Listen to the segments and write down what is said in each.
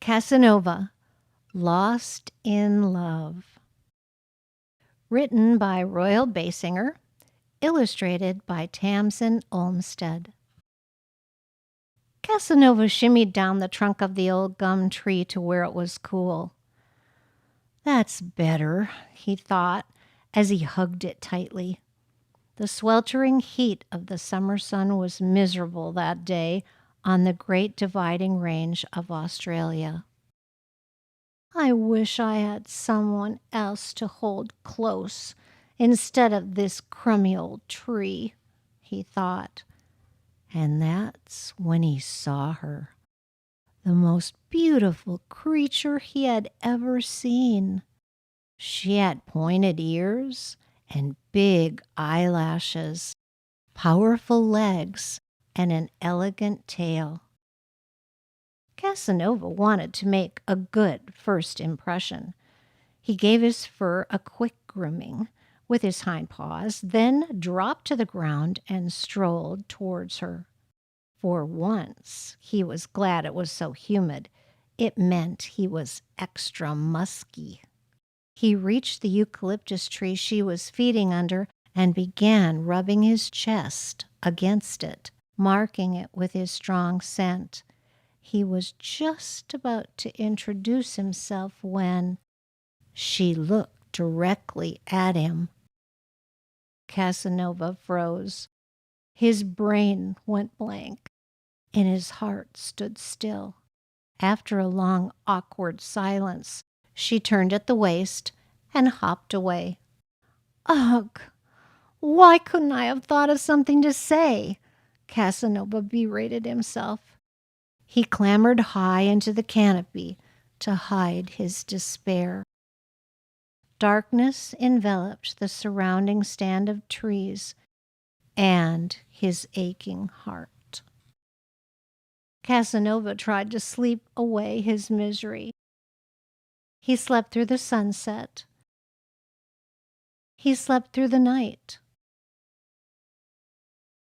Kasanova, Lost in Love. Written by Royal Baysinger, illustrated by Tamsin Olmsted. Kasanova shimmied down the trunk of the old gum tree to where it was cool. That's better, he thought, as he hugged it tightly. The sweltering heat of the summer sun was miserable that day on the Great Dividing Range of Australia. I wish I had someone else to hold close instead of this crummy old tree, he thought. And that's when he saw her, the most beautiful creature he had ever seen. She had pointed ears and big eyelashes, powerful legs, and an elegant tail. Kasanova wanted to make a good first impression. He gave his fur a quick grooming with his hind paws, then dropped to the ground and strolled towards her. For once, he was glad it was so humid. It meant he was extra musky. He reached the eucalyptus tree she was feeding under and began rubbing his chest against it, marking it with his strong scent. He was just about to introduce himself when she looked directly at him. Kasanova froze. His brain went blank, and his heart stood still. After a long, awkward silence, she turned at the waist and hopped away. Ugh! Why couldn't I have thought of something to say? Kasanova berated himself. He clambered high into the canopy to hide his despair. Darkness enveloped the surrounding stand of trees and his aching heart. Kasanova tried to sleep away his misery. He slept through the sunset. He slept through the night.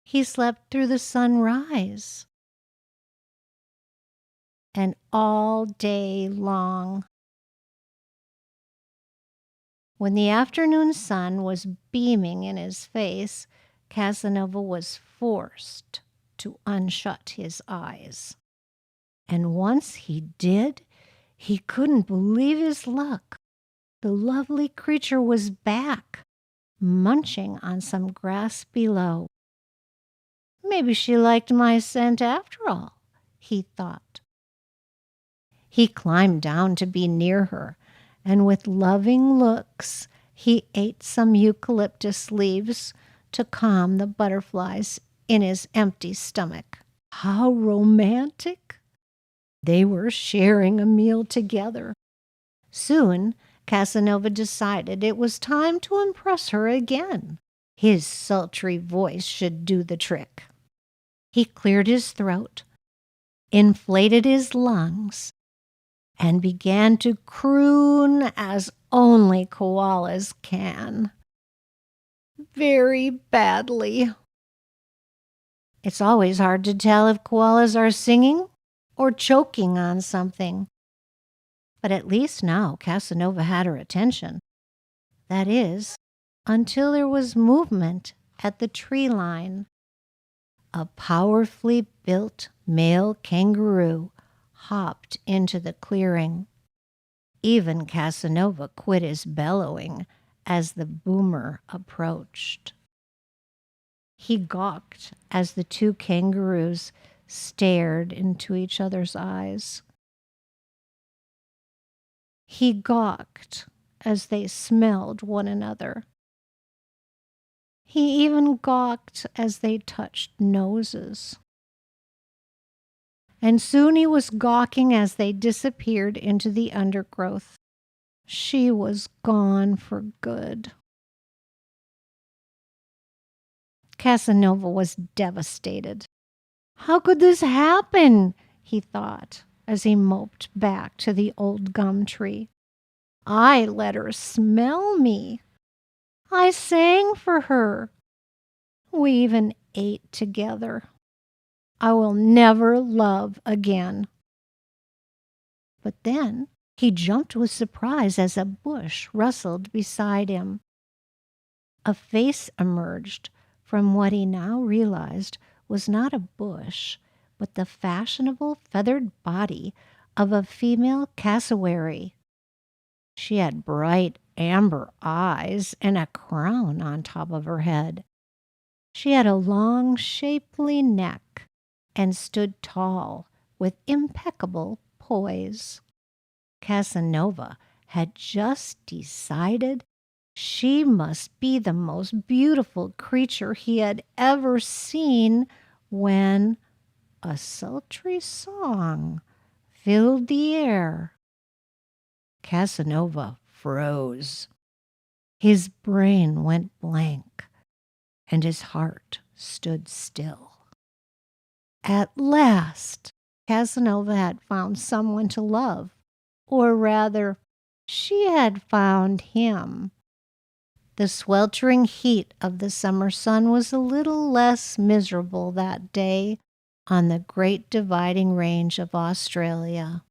He slept through the sunrise. And all day long. When the afternoon sun was beaming in his face, Kasanova was forced to unshut his eyes. And once he did, he couldn't believe his luck. The lovely creature was back, munching on some grass below. Maybe she liked my scent after all, he thought. He climbed down to be near her, and with loving looks, he ate some eucalyptus leaves to calm the butterflies in his empty stomach. How romantic! They were sharing a meal together. Soon, Kasanova decided it was time to impress her again. His sultry voice should do the trick. He cleared his throat, inflated his lungs, and began to croon as only koalas can. Very badly. It's always hard to tell if koalas are singing or choking on something. But at least now Kasanova had her attention. That is, until there was movement at the tree line. A powerfully built male kangaroo hopped into the clearing. Even Kasanova quit his bellowing as the boomer approached. He gawked as the two kangaroos stared into each other's eyes. He gawked as they smelled one another. He even gawked as they touched noses. And soon he was gawking as they disappeared into the undergrowth. She was gone for good. Kasanova was devastated. How could this happen? He thought as he moped back to the old gum tree. I let her smell me. I sang for her. We even ate together. I will never love again. But then he jumped with surprise as a bush rustled beside him. A face emerged from what he now realized was not a bush, but the fashionable feathered body of a female cassowary. She had bright amber eyes and a crown on top of her head. She had a long, shapely neck and stood tall with impeccable poise. Casanova had just decided she must be the most beautiful creature he had ever seen when a sultry song filled the air. Casanova froze. His brain went blank, and his heart stood still. At last, Casanova had found someone to love, or rather, she had found him. The sweltering heat of the summer sun was a little less miserable that day on the great dividing range of Australia.